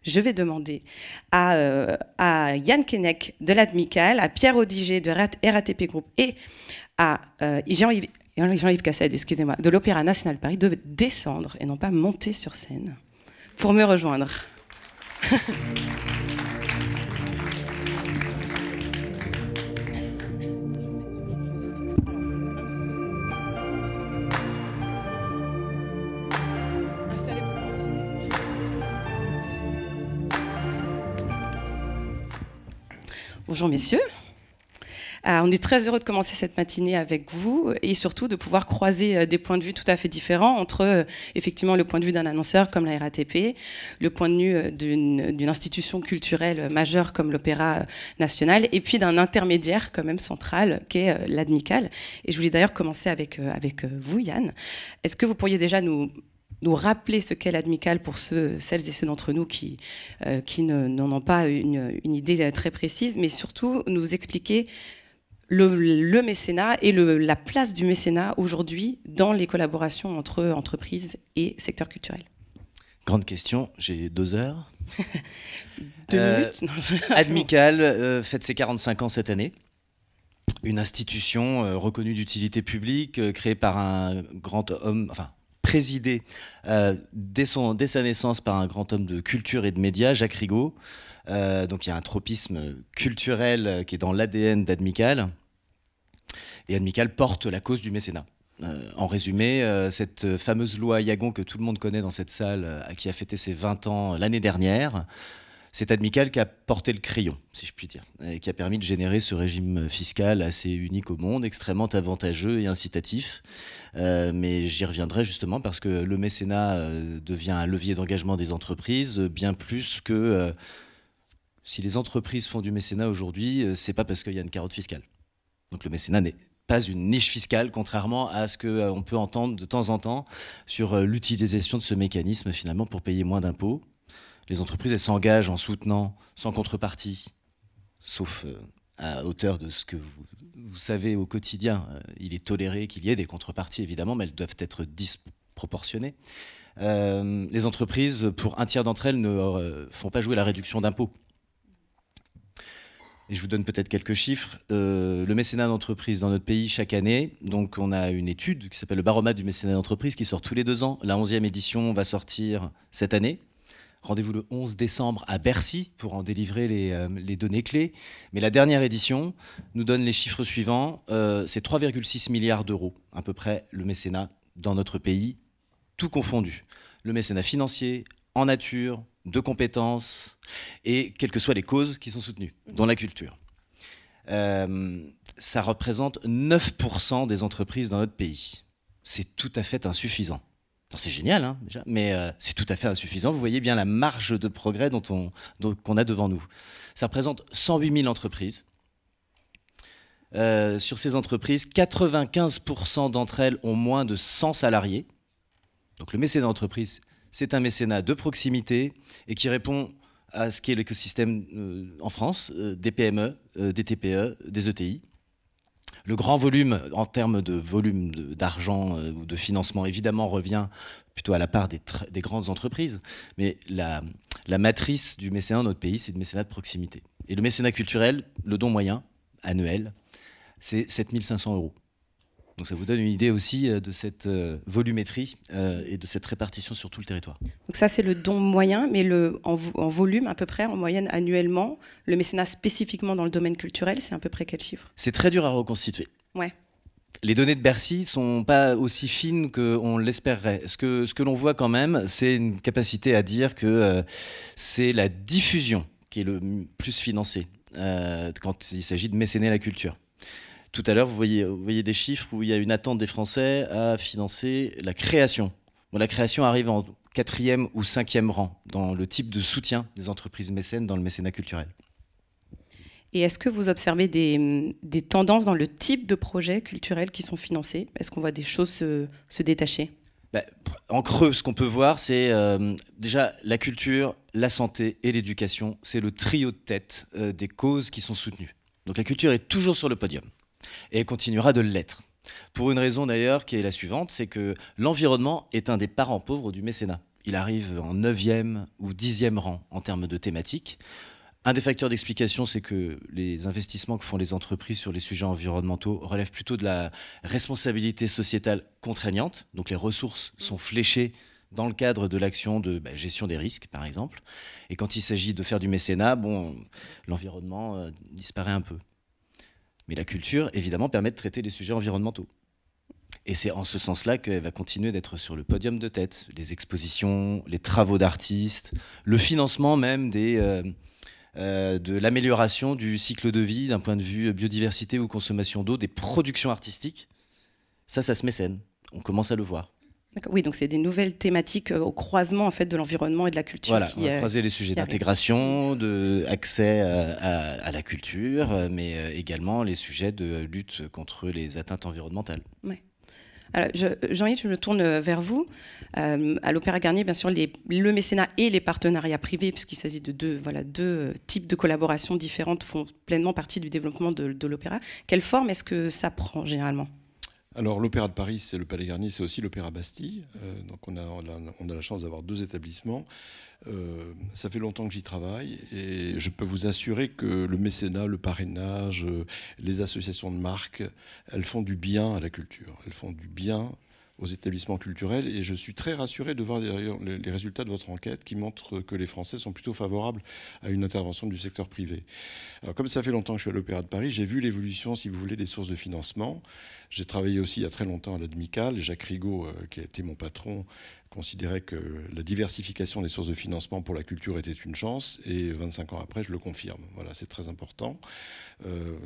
je vais demander à Yann Keinec de l'Admical, à Pierre Odiger de RATP Group et à Jean-Yves Cassel, excusez-moi, de l'Opéra National de Paris, de descendre et non pas monter sur scène pour me rejoindre. Bonjour messieurs. On est très heureux de commencer cette matinée avec vous et surtout de pouvoir croiser des points de vue tout à fait différents entre effectivement le point de vue d'un annonceur comme la RATP, le point de vue d'une institution culturelle majeure comme l'Opéra National et puis d'un intermédiaire quand même central qu'est l'Admical. Et je voulais d'ailleurs commencer avec vous Yann. Est-ce que vous pourriez déjà nous rappeler ce qu'est l'Admical pour celles et ceux d'entre nous qui n'en ont pas une idée très précise, mais surtout nous expliquer le mécénat et la place du mécénat aujourd'hui dans les collaborations entre entreprises et secteur culturel. Grande question, j'ai 2 heures. 2 minutes non. Admical fête ses 45 ans cette année. Une institution reconnue d'utilité publique, créée par un grand homme, enfin présidée dès sa naissance par un grand homme de culture et de médias, Jacques Rigaud. Donc il y a un tropisme culturel qui est dans l'ADN d'Admical. Et Admical porte la cause du mécénat. En résumé, cette fameuse loi Yagon que tout le monde connaît dans cette salle, qui a fêté ses 20 ans l'année dernière, c'est Admical qui a porté le crayon, si je puis dire, et qui a permis de générer ce régime fiscal assez unique au monde, extrêmement avantageux et incitatif. Mais j'y reviendrai justement parce que le mécénat devient un levier d'engagement des entreprises, bien plus que... si les entreprises font du mécénat aujourd'hui, c'est pas parce qu'il y a une carotte fiscale. Donc le mécénat n'est pas une niche fiscale, contrairement à ce qu'on peut entendre de temps en temps sur l'utilisation de ce mécanisme finalement pour payer moins d'impôts. Les entreprises, elles s'engagent en soutenant sans contrepartie, sauf à hauteur de ce que vous savez au quotidien. Il est toléré qu'il y ait des contreparties évidemment, mais elles doivent être disproportionnées. Les entreprises, pour un tiers d'entre elles, ne font pas jouer la réduction d'impôts. Et je vous donne peut-être quelques chiffres. Le mécénat d'entreprise dans notre pays chaque année, donc on a une étude qui s'appelle le baromètre du mécénat d'entreprise qui sort tous les 2 ans. La 11e édition va sortir cette année. Rendez-vous le 11 décembre à Bercy pour en délivrer les données clés. Mais la dernière édition nous donne les chiffres suivants. C'est 3,6 milliards d'euros à peu près le mécénat dans notre pays, tout confondu. Le mécénat financier, en nature, de compétences, et quelles que soient les causes qui sont soutenues, dont la culture. Ça représente 9% des entreprises dans notre pays. C'est tout à fait insuffisant. C'est génial, hein, déjà, mais c'est tout à fait insuffisant. Vous voyez bien la marge de progrès qu'on a devant nous. Ça représente 108 000 entreprises. Sur ces entreprises, 95% d'entre elles ont moins de 100 salariés. Donc le mécénat d'entreprise, c'est un mécénat de proximité et qui répond à ce qu'est l'écosystème en France, des PME, des TPE, des ETI. Le grand volume, en termes de volume d'argent ou de financement, évidemment, revient plutôt à la part des grandes entreprises. Mais la matrice du mécénat dans notre pays, c'est le mécénat de proximité. Et le mécénat culturel, le don moyen, annuel, c'est 7 500 €. Donc ça vous donne une idée aussi de cette volumétrie et de cette répartition sur tout le territoire. Donc ça c'est le don moyen, mais en volume à peu près, en moyenne annuellement, le mécénat spécifiquement dans le domaine culturel, c'est à peu près quel chiffre? C'est très dur à reconstituer. Ouais. Les données de Bercy ne sont pas aussi fines qu'on l'espérerait. Ce que l'on voit quand même, c'est une capacité à dire que c'est la diffusion qui est le plus financée quand il s'agit de mécéner la culture. Tout à l'heure, vous voyez des chiffres où il y a une attente des Français à financer la création. Bon, la création arrive en 4e ou 5e rang dans le type de soutien des entreprises mécènes dans le mécénat culturel. Et est-ce que vous observez des tendances dans le type de projets culturels qui sont financés? Est-ce qu'on voit des choses se détacher? En creux, ce qu'on peut voir, c'est déjà la culture, la santé et l'éducation. C'est le trio de tête des causes qui sont soutenues. Donc la culture est toujours sur le podium. Et elle continuera de l'être. Pour une raison d'ailleurs qui est la suivante, c'est que l'environnement est un des parents pauvres du mécénat. il arrive en 9e ou 10e rang en termes de thématiques. Un des facteurs d'explication, c'est que les investissements que font les entreprises sur les sujets environnementaux relèvent plutôt de la responsabilité sociétale contraignante. Donc les ressources sont fléchées dans le cadre de l'action de gestion des risques, par exemple. Et quand il s'agit de faire du mécénat, bon, l'environnement disparaît un peu. Mais la culture, évidemment, permet de traiter les sujets environnementaux. Et c'est en ce sens-là qu'elle va continuer d'être sur le podium de tête. Les expositions, les travaux d'artistes, le financement même de l'amélioration du cycle de vie d'un point de vue biodiversité ou consommation d'eau, des productions artistiques. Ça se mécène. On commence à le voir. Oui, donc c'est des nouvelles thématiques au croisement en fait, de l'environnement et de la culture. Voilà, on va croiser les sujets d'intégration, d'accès à la culture, mais également les sujets de lutte contre les atteintes environnementales. Ouais. Alors, Jean-Yves, je me tourne vers vous. À l'Opéra Garnier, bien sûr, le mécénat et les partenariats privés, puisqu'il s'agit de deux types de collaborations différentes, font pleinement partie du développement de l'opéra. Quelle forme est-ce que ça prend généralement ? Alors l'Opéra de Paris, c'est le Palais Garnier, c'est aussi l'Opéra Bastille. Donc on a la chance d'avoir 2 établissements. Ça fait longtemps que j'y travaille et je peux vous assurer que le mécénat, le parrainage, les associations de marques, elles font du bien à la culture. Elles font du bien aux établissements culturels et je suis très rassuré de voir d'ailleurs les résultats de votre enquête qui montrent que les Français sont plutôt favorables à une intervention du secteur privé. Alors comme ça fait longtemps que je suis à l'Opéra de Paris, j'ai vu l'évolution, si vous voulez, des sources de financement. J'ai travaillé aussi il y a très longtemps à la Dmicale. Jacques Rigaud, qui a été mon patron, considérait que la diversification des sources de financement pour la culture était une chance et 25 ans après, je le confirme. Voilà, c'est très important.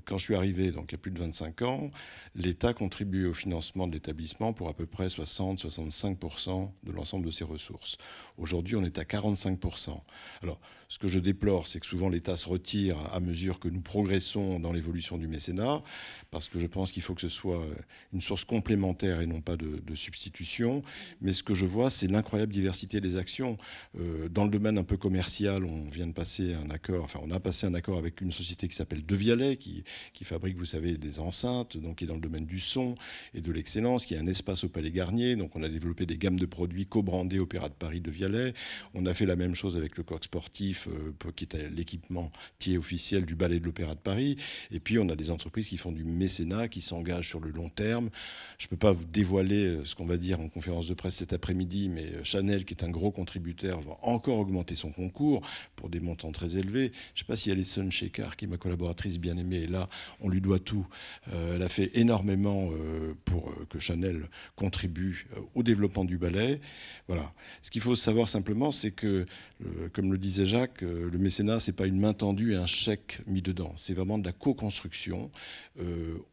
Quand je suis arrivé, donc il y a plus de 25 ans, l'État contribuait au financement de l'établissement pour à peu près 60-65% de l'ensemble de ses ressources. Aujourd'hui, on est à 45%. Alors, ce que je déplore, c'est que souvent l'État se retire à mesure que nous progressons dans l'évolution du mécénat, parce que je pense qu'il faut que ce soit une source complémentaire et non pas de substitution. Mais ce que je vois, c'est l'incroyable diversité des actions. Dans le domaine un peu commercial, on vient de passer un accord, enfin on a passé un accord avec une société qui s'appelle De Vialet, qui fabrique, vous savez, des enceintes, donc qui est dans le domaine du son et de l'excellence, qui a un espace au Palais Garnier. Donc on a développé des gammes de produits co-brandés Opéra de Paris De Vialet. On a fait la même chose avec le coq sportif, qui est l'équipementier officiel du ballet de l'Opéra de Paris. Et puis on a des entreprises qui font du mécénat, qui s'engagent sur le long terme. Je ne peux pas vous dévoiler ce qu'on va dire en conférence de presse cet après-midi, mais Chanel, qui est un gros contributeur, va encore augmenter son concours pour des montants très élevés. Je ne sais pas si Alison Shekar, qui est ma collaboratrice bien aimée, est là, on lui doit tout. Elle a fait énormément pour que Chanel contribue au développement du ballet. Voilà. Ce qu'il faut savoir simplement, c'est que, comme le disait Jacques, le mécénat, ce n'est pas une main tendue et un chèque mis dedans. C'est vraiment de la co-construction.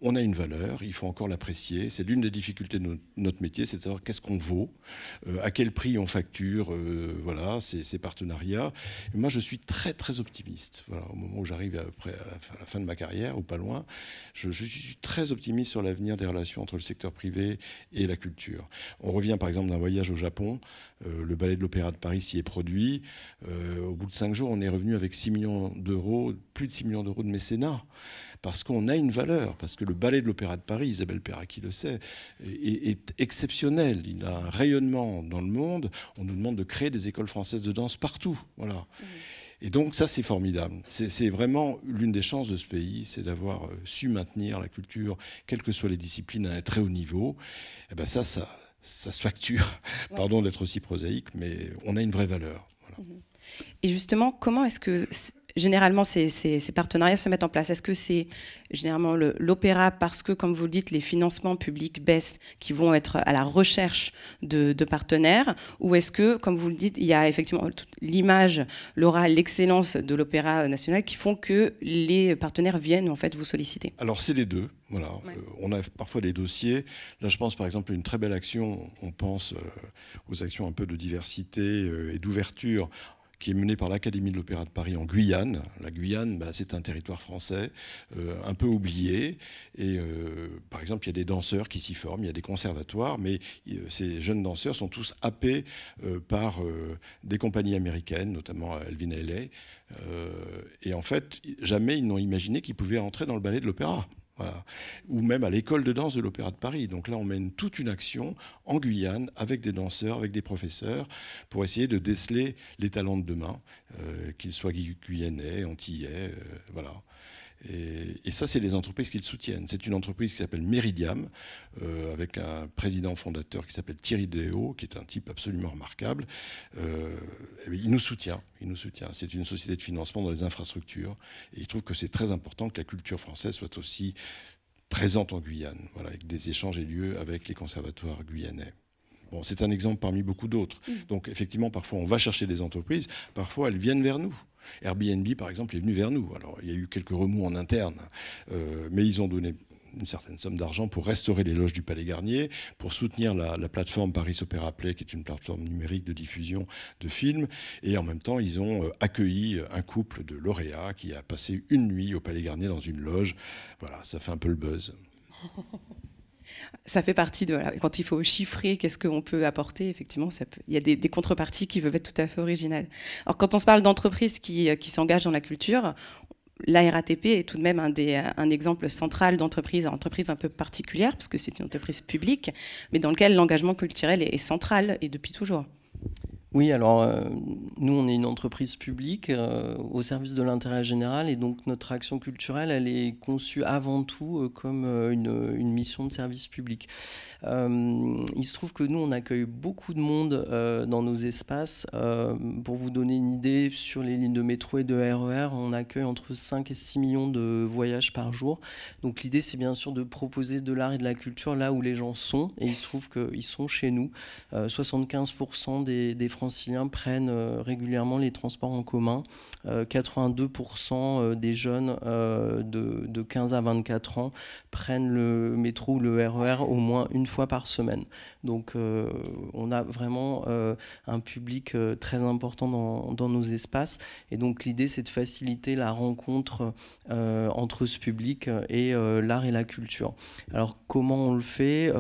On a une valeur, il faut encore l'apprécier. C'est l'une des difficultés de notre métier, c'est de savoir qu'est-ce qu'on vaut, à quel prix on facture, voilà, ces partenariats. Et moi, je suis très, très optimiste. Voilà, au moment où j'arrive à la fin de ma carrière, ou pas loin, je suis très optimiste sur l'avenir des relations entre le secteur privé et la culture. On revient par exemple d'un voyage au Japon. Le ballet de l'Opéra de Paris s'y est produit. Au bout de 5 jours, on est revenu avec 6 millions d'euros, plus de 6 millions d'euros de mécénat. Parce qu'on a une valeur, parce que le ballet de l'Opéra de Paris, Isabelle Perracchi le sait, est exceptionnel. Il a un rayonnement dans le monde. On nous demande de créer des écoles françaises de danse partout. Voilà. Et donc ça, c'est formidable. C'est vraiment l'une des chances de ce pays, c'est d'avoir su maintenir la culture, quelles que soient les disciplines, à un très haut niveau. Et ben ça se facture. Ouais. Pardon d'être aussi prosaïque, mais on a une vraie valeur. Voilà. Et justement, comment est-ce que généralement ces partenariats se mettent en place? Est-ce que c'est généralement l'opéra parce que, comme vous le dites, les financements publics baissent, qui vont être à la recherche de partenaires, ou est-ce que, comme vous le dites, il y a effectivement l'image, l'aura, l'excellence de l'Opéra national qui font que les partenaires viennent en fait vous solliciter? Alors c'est les deux. Voilà. Ouais. On a parfois des dossiers. Là, je pense par exemple à une très belle action. On pense aux actions un peu de diversité et d'ouverture qui est menée par l'Académie de l'Opéra de Paris en Guyane. La Guyane, c'est un territoire français un peu oublié. Et par exemple, il y a des danseurs qui s'y forment, il y a des conservatoires, mais ces jeunes danseurs sont tous happés par des compagnies américaines, notamment Elvin Ailey. Et en fait, jamais ils n'ont imaginé qu'ils pouvaient entrer dans le ballet de l'opéra. Voilà. Ou même à l'école de danse de l'Opéra de Paris. Donc là, on mène toute une action en Guyane avec des danseurs, avec des professeurs, pour essayer de déceler les talents de demain, qu'ils soient guyanais, antillais, voilà. Et ça, c'est les entreprises qui le soutiennent. C'est une entreprise qui s'appelle Meridiam, avec un président fondateur qui s'appelle Thierry Déhaut, qui est un type absolument remarquable. Il nous soutient. Il nous soutient. C'est une société de financement dans les infrastructures. Et il trouve que c'est très important que la culture française soit aussi présente en Guyane, voilà, avec des échanges aient lieu avec les conservatoires guyanais. Bon, c'est un exemple parmi beaucoup d'autres. Donc effectivement, parfois on va chercher des entreprises, parfois elles viennent vers nous. Airbnb, par exemple, est venu vers nous. Alors il y a eu quelques remous en interne, mais ils ont donné une certaine somme d'argent pour restaurer les loges du Palais Garnier, pour soutenir la plateforme Paris Opéra Play, qui est une plateforme numérique de diffusion de films. Et en même temps, ils ont accueilli un couple de lauréats qui a passé une nuit au Palais Garnier dans une loge. Voilà, ça fait un peu le buzz. Ça fait partie de... Voilà, quand il faut chiffrer qu'est-ce qu'on peut apporter, effectivement, il y a des contreparties qui peuvent être tout à fait originales. Alors, quand on se parle d'entreprises qui s'engagent dans la culture, la RATP est tout de même un exemple central d'entreprise un peu particulière, parce que c'est une entreprise publique, mais dans lequel l'engagement culturel est central et depuis toujours. Oui, alors nous, on est une entreprise publique au service de l'intérêt général et donc notre action culturelle, elle est conçue avant tout comme une mission de service public. Il se trouve que nous, on accueille beaucoup de monde dans nos espaces. Pour vous donner une idée, sur les lignes de métro et de RER, on accueille entre 5 et 6 millions de voyages par jour. Donc l'idée, c'est bien sûr de proposer de l'art et de la culture là où les gens sont. Et il se trouve qu'ils sont chez nous. 75% des Franciliens prennent régulièrement les transports en commun. 82% des jeunes de 15 à 24 ans prennent le métro ou le RER au moins une fois par semaine. Donc on a vraiment un public très important dans nos espaces. Et donc l'idée, c'est de faciliter la rencontre entre ce public et l'art et la culture. Alors comment on le fait?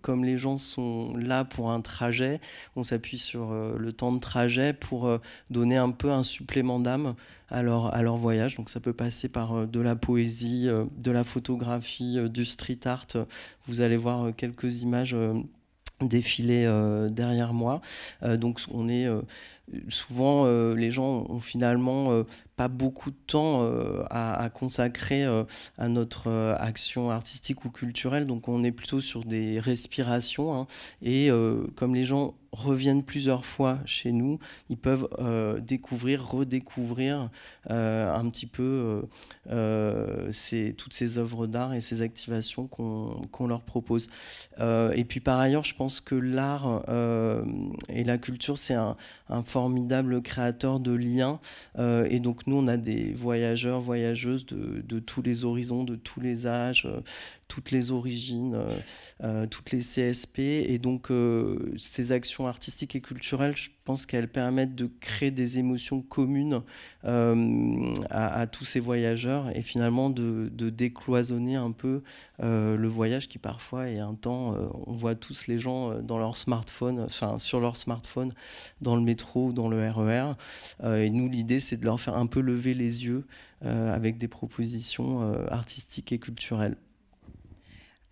Comme les gens sont là pour un trajet, on s'appuie sur le temps de trajet pour donner un peu un supplément d'âme à leur voyage. Donc ça peut passer par de la poésie, de la photographie, du street art. Vous allez voir quelques images défiler derrière moi. Donc on est souvent, les gens ont finalement pas beaucoup de temps à consacrer à notre action artistique ou culturelle. Donc on est plutôt sur des respirations. Hein, et comme les gens reviennent plusieurs fois chez nous, ils peuvent découvrir, redécouvrir un petit peu toutes ces œuvres d'art et ces activations qu'on leur propose. Et puis par ailleurs, je pense que l'art et la culture, c'est un formidable créateur de liens. Et donc nous, on a des voyageurs, voyageuses de tous les horizons, de tous les âges, toutes les origines, toutes les CSP. Et donc ces actions artistiques et culturelles, je pense qu'elles permettent de créer des émotions communes à tous ces voyageurs et finalement de décloisonner un peu le voyage qui parfois est un temps, on voit tous les gens dans leur smartphone, enfin sur leur smartphone dans le métro ou dans le RER. Et nous, l'idée, c'est de leur faire un peu lever les yeux avec des propositions artistiques et culturelles.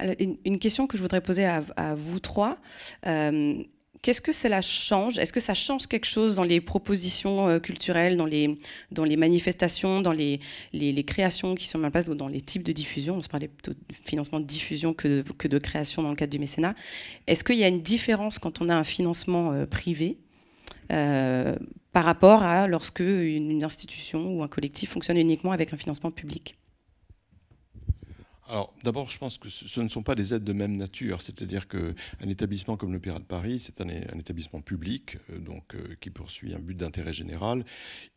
Alors, une question que je voudrais poser à vous trois. Qu'est-ce que cela change? Est-ce que ça change quelque chose dans les propositions culturelles, dans les manifestations, dans les créations qui sont mises en place, ou dans les types de diffusion? On se parlait plutôt de financement de diffusion que de création dans le cadre du mécénat. Est-ce qu'il y a une différence quand on a un financement privé par rapport à lorsque une institution ou un collectif fonctionne uniquement avec un financement public? Alors, d'abord, je pense que ce ne sont pas des aides de même nature. C'est-à-dire qu'un établissement comme l'Opéra de Paris, c'est un établissement public, qui poursuit un but d'intérêt général.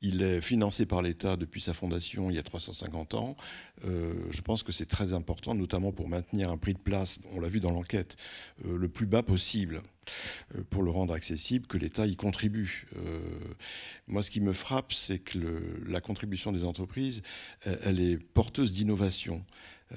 Il est financé par l'État depuis sa fondation il y a 350 ans. Je pense que c'est très important, notamment pour maintenir un prix de place, on l'a vu dans l'enquête, le plus bas possible, pour le rendre accessible, que l'État y contribue. Moi, ce qui me frappe, c'est que la contribution des entreprises, elle est porteuse d'innovation.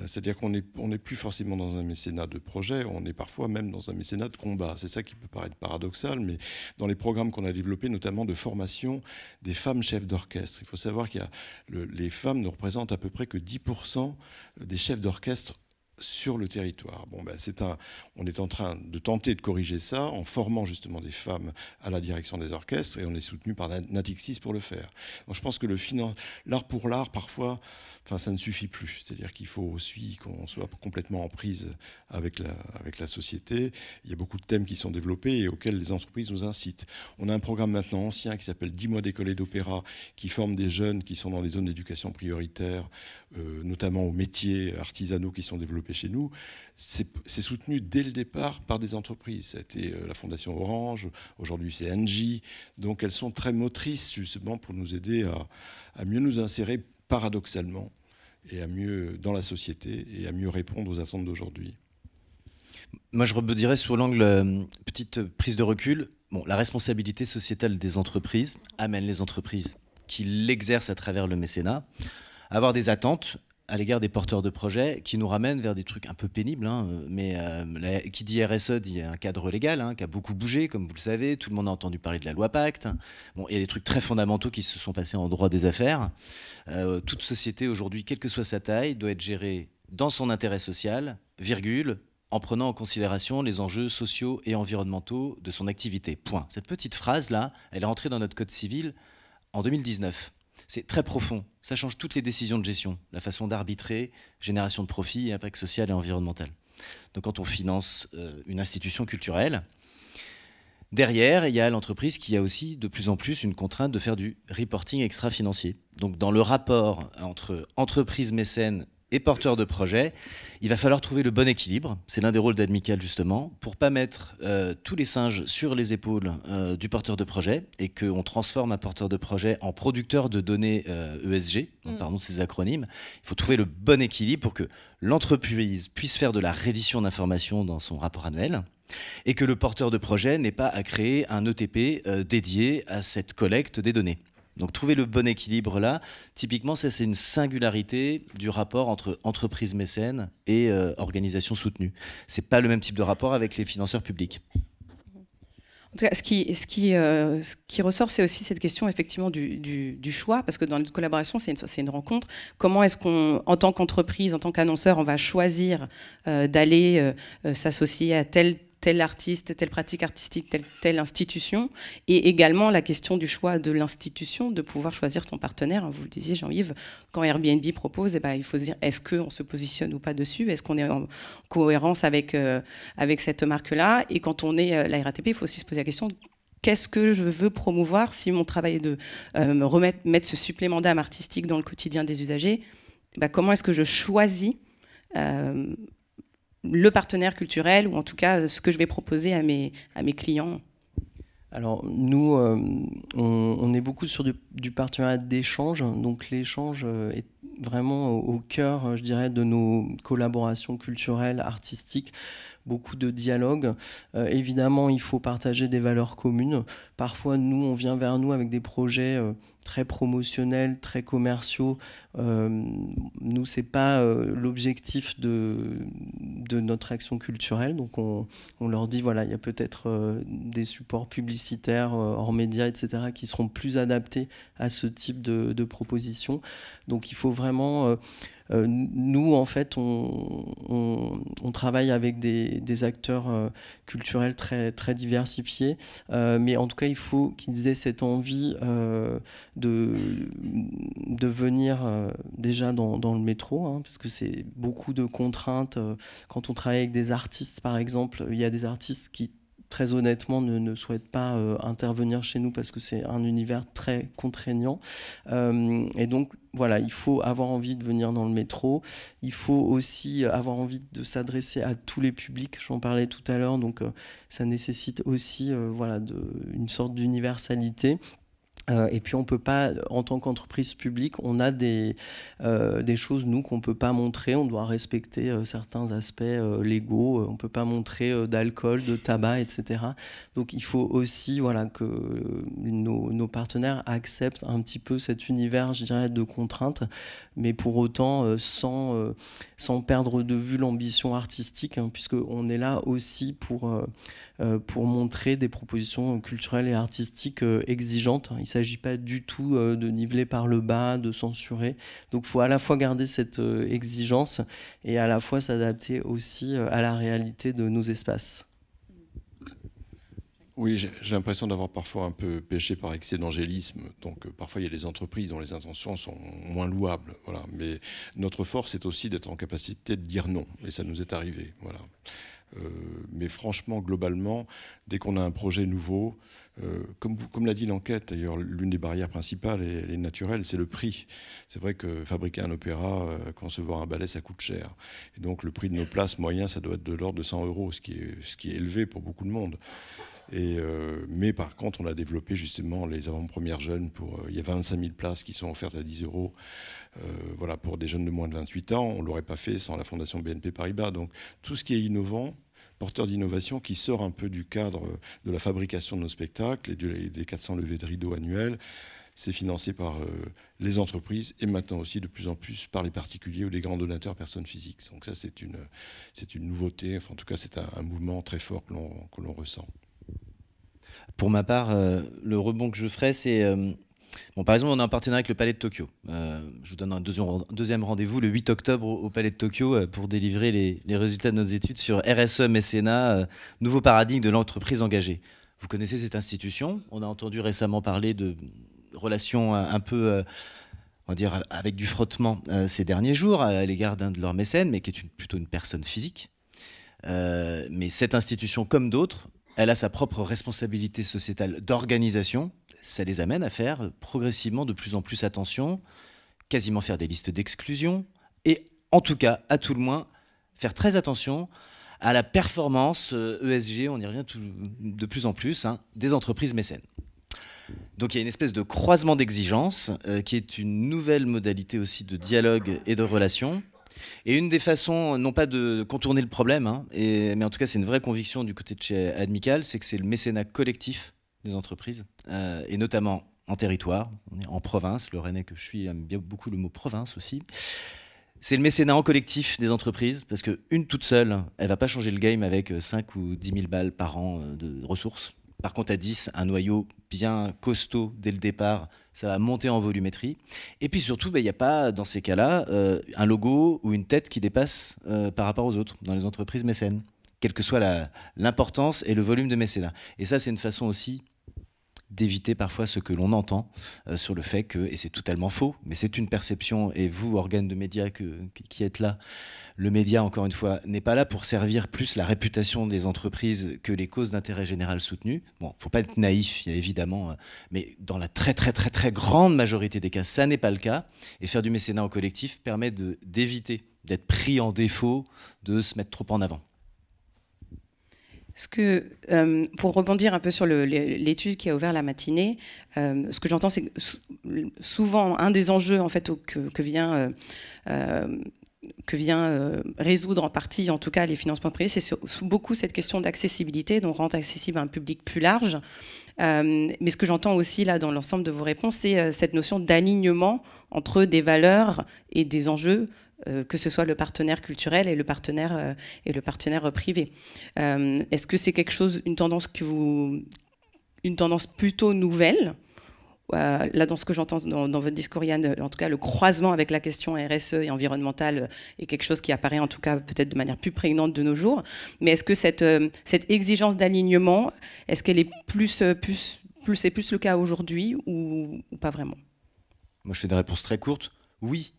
C'est-à-dire qu'on n'est plus forcément dans un mécénat de projet, on est parfois même dans un mécénat de combat. C'est ça qui peut paraître paradoxal, mais dans les programmes qu'on a développés, notamment de formation des femmes chefs d'orchestre, il faut savoir qu'il y a les femmes ne représentent à peu près que 10% des chefs d'orchestre sur le territoire. Bon, ben on est en train de tenter de corriger ça en formant justement des femmes à la direction des orchestres, et on est soutenu par Natixis pour le faire. Donc je pense que l'art pour l'art, parfois, ça ne suffit plus. C'est-à-dire qu'il faut aussi qu'on soit complètement en prise avec la société. Il y a beaucoup de thèmes qui sont développés et auxquels les entreprises nous incitent. On a un programme maintenant ancien qui s'appelle 10 mois d'école et d'opéra, qui forme des jeunes qui sont dans les zones d'éducation prioritaire, notamment aux métiers artisanaux qui sont développés chez nous. C'est soutenu dès le départ par des entreprises. Ça a été la Fondation Orange, aujourd'hui c'est Engie. Donc elles sont très motrices justement pour nous aider à mieux nous insérer paradoxalement et à mieux dans la société et à mieux répondre aux attentes d'aujourd'hui. Moi, je redirais sur l'angle petite prise de recul. Bon, la responsabilité sociétale des entreprises amène les entreprises qui l'exercent à travers le mécénat à avoir des attentes à l'égard des porteurs de projets qui nous ramènent vers des trucs un peu pénibles. Mais qui dit RSE dit un cadre légal qui a beaucoup bougé, comme vous le savez. Tout le monde a entendu parler de la loi Pacte. Bon, il y a des trucs très fondamentaux qui se sont passés en droit des affaires. Toute société aujourd'hui, quelle que soit sa taille, doit être gérée dans son intérêt social, virgule, en prenant en considération les enjeux sociaux et environnementaux de son activité. Point. Cette petite phrase-là, elle est entrée dans notre code civil en 2019. C'est très profond. Ça change toutes les décisions de gestion, la façon d'arbitrer, génération de profit et impact social et environnemental. Donc quand on finance une institution culturelle, derrière, il y a l'entreprise qui a aussi de plus en plus une contrainte de faire du reporting extra-financier. Donc dans le rapport entre entreprise mécène et porteurs de projets, il va falloir trouver le bon équilibre. C'est l'un des rôles d'Admical justement, pour ne pas mettre tous les singes sur les épaules du porteur de projet et qu'on transforme un porteur de projet en producteur de données ESG, donc, pardon ces acronymes. Il faut trouver le bon équilibre pour que l'entreprise puisse faire de la reddition d'informations dans son rapport annuel et que le porteur de projet n'ait pas à créer un ETP dédié à cette collecte des données. Donc trouver le bon équilibre là, typiquement ça c'est une singularité du rapport entre entreprise mécène et organisation soutenue. C'est pas le même type de rapport avec les financeurs publics. En tout cas, ce qui ressort, c'est aussi cette question effectivement du choix, parce que dans notre collaboration, c'est une rencontre. Comment est-ce qu'on, en tant qu'entreprise, en tant qu'annonceur, on va choisir d'aller s'associer à tel artiste, telle pratique artistique, telle institution, et également la question du choix de l'institution, de pouvoir choisir son partenaire. Vous le disiez, Jean-Yves, quand Airbnb propose, il faut se dire, est-ce qu'on se positionne ou pas dessus? Est-ce qu'on est en cohérence avec cette marque-là? Et quand on est la RATP, il faut aussi se poser la question, qu'est-ce que je veux promouvoir si mon travail est de mettre ce supplément d'âme artistique dans le quotidien des usagers? Comment est-ce que je choisis le partenaire culturel, ou en tout cas ce que je vais proposer à mes clients? Alors nous, on est beaucoup sur du partenariat d'échange, donc l'échange est vraiment au cœur, je dirais, de nos collaborations culturelles, artistiques. Beaucoup de dialogue. Évidemment, il faut partager des valeurs communes. Parfois, on vient vers nous avec des projets très promotionnels, très commerciaux. Nous, c'est pas l'objectif de notre action culturelle. Donc, on leur dit, voilà, il y a peut-être des supports publicitaires hors médias, etc., qui seront plus adaptés à ce type de propositions. Donc, il faut vraiment... nous, en fait, on travaille avec des acteurs culturels très, très diversifiés, mais en tout cas, il faut qu'ils aient cette envie de venir déjà dans le métro, parce que c'est beaucoup de contraintes. Quand on travaille avec des artistes, par exemple, il y a des artistes qui, très honnêtement, ne souhaitent pas intervenir chez nous parce que c'est un univers très contraignant. Et donc, voilà, il faut avoir envie de venir dans le métro. Il faut aussi avoir envie de s'adresser à tous les publics. J'en parlais tout à l'heure. Donc, ça nécessite aussi une sorte d'universalité. Et puis on peut pas, en tant qu'entreprise publique, on a des choses, nous, qu'on peut pas montrer. On doit respecter certains aspects légaux. On peut pas montrer d'alcool, de tabac, etc. Donc il faut aussi, voilà, que nos partenaires acceptent un petit peu cet univers, je dirais, de contraintes, mais pour autant sans perdre de vue l'ambition artistique, hein, puisqu'on est là aussi pour montrer des propositions culturelles et artistiques exigeantes. Il ne s'agit pas du tout de niveler par le bas, de censurer. Donc il faut à la fois garder cette exigence et à la fois s'adapter aussi à la réalité de nos espaces. Oui, j'ai l'impression d'avoir parfois un peu péché par excès d'angélisme. Donc parfois il y a des entreprises dont les intentions sont moins louables. Voilà. Mais notre force est aussi d'être en capacité de dire non. Et ça nous est arrivé. Voilà. Mais franchement, globalement, dès qu'on a un projet nouveau, comme l'a dit l'enquête, d'ailleurs, l'une des barrières principales, et elle est naturelle, c'est le prix. C'est vrai que fabriquer un opéra, concevoir un ballet, ça coûte cher. Et donc le prix de nos places moyens, ça doit être de l'ordre de 100 €, ce qui est élevé pour beaucoup de monde. Mais par contre, on a développé justement les avant-premières jeunes. Il y a 25 000 places qui sont offertes à 10 €. Voilà, pour des jeunes de moins de 28 ans. On ne l'aurait pas fait sans la Fondation BNP Paribas. Donc tout ce qui est innovant, porteur d'innovation, qui sort un peu du cadre de la fabrication de nos spectacles et des 400 levées de rideaux annuelles, c'est financé par les entreprises et maintenant aussi de plus en plus par les particuliers ou les grands donateurs personnes physiques. Donc ça, c'est une nouveauté. Enfin, en tout cas, c'est un mouvement très fort que l'on ressent. Pour ma part, le rebond que je ferais, c'est... Bon, par exemple, on est en partenariat avec le Palais de Tokyo. Je vous donne un deuxième rendez-vous le 8 octobre au Palais de Tokyo pour délivrer les résultats de nos études sur RSE, mécénat, nouveau paradigme de l'entreprise engagée. Vous connaissez cette institution. On a entendu récemment parler de relations un peu... on va dire avec du frottement ces derniers jours à l'égard d'un de leurs mécènes, mais qui est plutôt une personne physique. Mais cette institution, comme d'autres, elle a sa propre responsabilité sociétale d'organisation. Ça les amène à faire progressivement de plus en plus attention, quasiment faire des listes d'exclusion, et en tout cas, à tout le moins, faire très attention à la performance ESG, on y revient de plus en plus, hein, des entreprises mécènes. Donc il y a une espèce de croisement d'exigences qui est une nouvelle modalité aussi de dialogue et de relation. Et une des façons, non pas de contourner le problème, hein, mais en tout cas c'est une vraie conviction du côté de chez Admical, c'est que c'est le mécénat collectif des entreprises, et notamment en territoire, on est en province, le Rennais que je suis aime bien beaucoup le mot province aussi. C'est le mécénat en collectif des entreprises, parce qu'une toute seule, elle ne va pas changer le game avec 5 ou 10 000 balles par an de ressources. Par contre, à 10, un noyau bien costaud dès le départ, ça va monter en volumétrie. Et puis surtout, il n'y a pas, dans ces cas-là, un logo ou une tête qui dépasse par rapport aux autres dans les entreprises mécènes, quelle que soit l'importance et le volume de mécénat. Et ça, c'est une façon aussi d'éviter parfois ce que l'on entend sur le fait que, et c'est totalement faux, mais c'est une perception, et vous, organes de médias qui êtes là, le média, encore une fois, n'est pas là pour servir plus la réputation des entreprises que les causes d'intérêt général soutenues. Bon, il ne faut pas être naïf, il y a évidemment, mais dans la très très très très grande majorité des cas, ça n'est pas le cas, et faire du mécénat en collectif permet d'éviter d'être pris en défaut, de se mettre trop en avant. Pour rebondir un peu sur l'étude qui a ouvert la matinée, ce que j'entends, c'est que souvent un des enjeux en fait que vient résoudre en partie, en tout cas, les financements privés, c'est beaucoup cette question d'accessibilité, donc rendre accessible à un public plus large. Mais ce que j'entends aussi là dans l'ensemble de vos réponses, c'est cette notion d'alignement entre des valeurs et des enjeux, que ce soit le partenaire culturel et le partenaire privé. Est-ce que c'est quelque chose, une tendance plutôt nouvelle? Là, dans ce que j'entends dans votre discours, Yann, en tout cas, le croisement avec la question RSE et environnementale est quelque chose qui apparaît, en tout cas, peut-être de manière plus prégnante de nos jours. Mais est-ce que cette exigence d'alignement, est-ce qu'elle est c'est plus le cas aujourd'hui ou pas vraiment? Moi, je fais des réponses très courtes. Oui.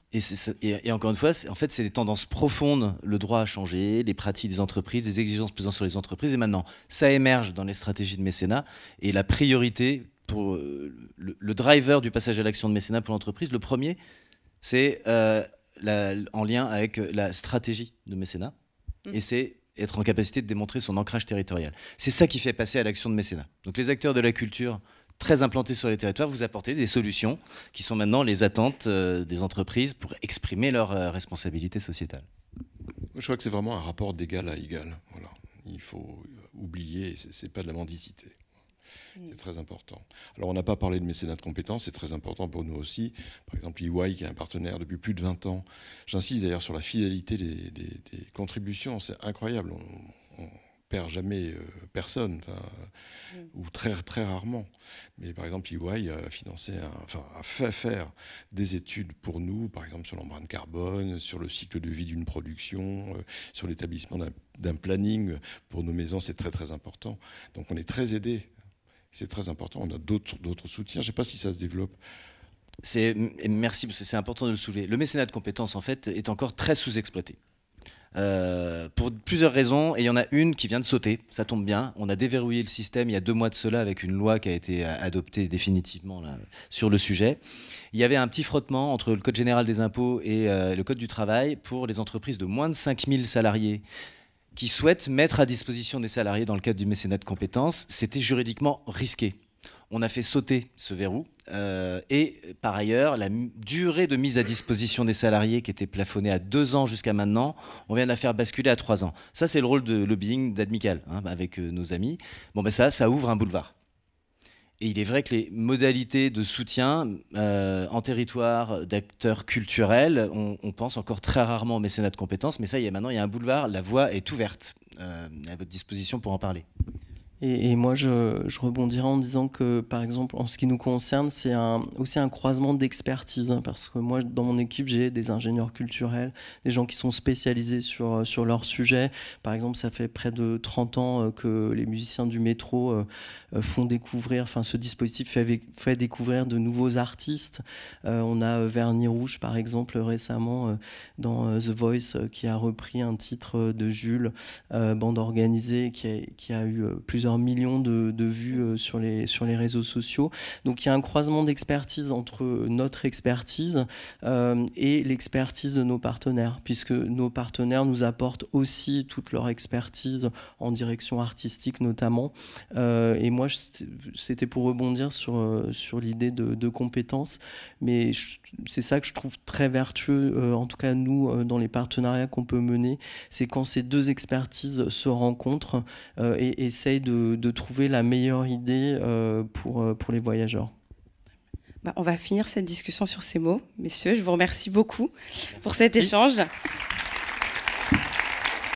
Et encore une fois, en fait, c'est des tendances profondes. Le droit a changé, les pratiques des entreprises, les exigences pesant sur les entreprises. Et maintenant, ça émerge dans les stratégies de mécénat. Et la priorité pour le driver du passage à l'action de mécénat pour l'entreprise, le premier, c'est en lien avec la stratégie de mécénat. Et c'est être en capacité de démontrer son ancrage territorial. C'est ça qui fait passer à l'action de mécénat. Donc les acteurs de la culture très implanté sur les territoires, vous apportez des solutions qui sont maintenant les attentes des entreprises pour exprimer leur responsabilité sociétale. Je crois que c'est vraiment un rapport d'égal à égal. Voilà. Il faut oublier, c'est pas de la mendicité. C'est très important. Alors, on n'a pas parlé de mécénat de compétences, c'est très important pour nous aussi. Par exemple, EY, qui est un partenaire depuis plus de 20 ans. J'insiste d'ailleurs sur la fidélité des contributions, c'est incroyable. On perd jamais personne, ou très, très rarement. Mais par exemple, EY a fait faire des études pour nous, par exemple sur l'empreinte carbone, sur le cycle de vie d'une production, sur l'établissement d'un planning pour nos maisons, c'est très très important. Donc on est très aidés. C'est très important. On a d'autres soutiens. Je ne sais pas si ça se développe. Merci, parce que c'est important de le soulever. Le mécénat de compétences, en fait, est encore très sous-exploité. Pour plusieurs raisons, et il y en a une qui vient de sauter, ça tombe bien. On a déverrouillé le système il y a 2 mois de cela avec une loi qui a été adoptée définitivement là, sur le sujet. Il y avait un petit frottement entre le Code général des impôts et le Code du travail pour les entreprises de moins de 5000 salariés qui souhaitent mettre à disposition des salariés dans le cadre du mécénat de compétences. C'était juridiquement risqué. On a fait sauter ce verrou. Et par ailleurs, la durée de mise à disposition des salariés qui était plafonnée à 2 ans jusqu'à maintenant, on vient de la faire basculer à 3 ans. Ça, c'est le rôle de lobbying d'Admical, avec nos amis. Bon, ben ça ouvre un boulevard. Et il est vrai que les modalités de soutien en territoire d'acteurs culturels, on pense encore très rarement au mécénat de compétences, mais ça, maintenant, il y a un boulevard, la voie est ouverte à votre disposition pour en parler. Et moi, je rebondirai en disant que, par exemple, en ce qui nous concerne, c'est aussi un croisement d'expertise. Parce que moi, dans mon équipe, j'ai des ingénieurs culturels, des gens qui sont spécialisés sur leur sujet. Par exemple, ça fait près de 30 ans que les musiciens du métro font découvrir, ce dispositif fait découvrir de nouveaux artistes. On a Vernis Rouge, par exemple, récemment, dans The Voice, qui a repris un titre de Jules, bande organisée, qui a eu plusieurs millions de vues sur les réseaux sociaux. Donc il y a un croisement d'expertise entre notre expertise et l'expertise de nos partenaires, puisque nos partenaires nous apportent aussi toute leur expertise en direction artistique notamment. Et moi, c'était pour rebondir sur l'idée de compétences, mais c'est ça que je trouve très vertueux, en tout cas nous, dans les partenariats qu'on peut mener, c'est quand ces deux expertises se rencontrent et essayent de trouver la meilleure idée pour les voyageurs. On va finir cette discussion sur ces mots. Messieurs, je vous remercie beaucoup pour cet échange.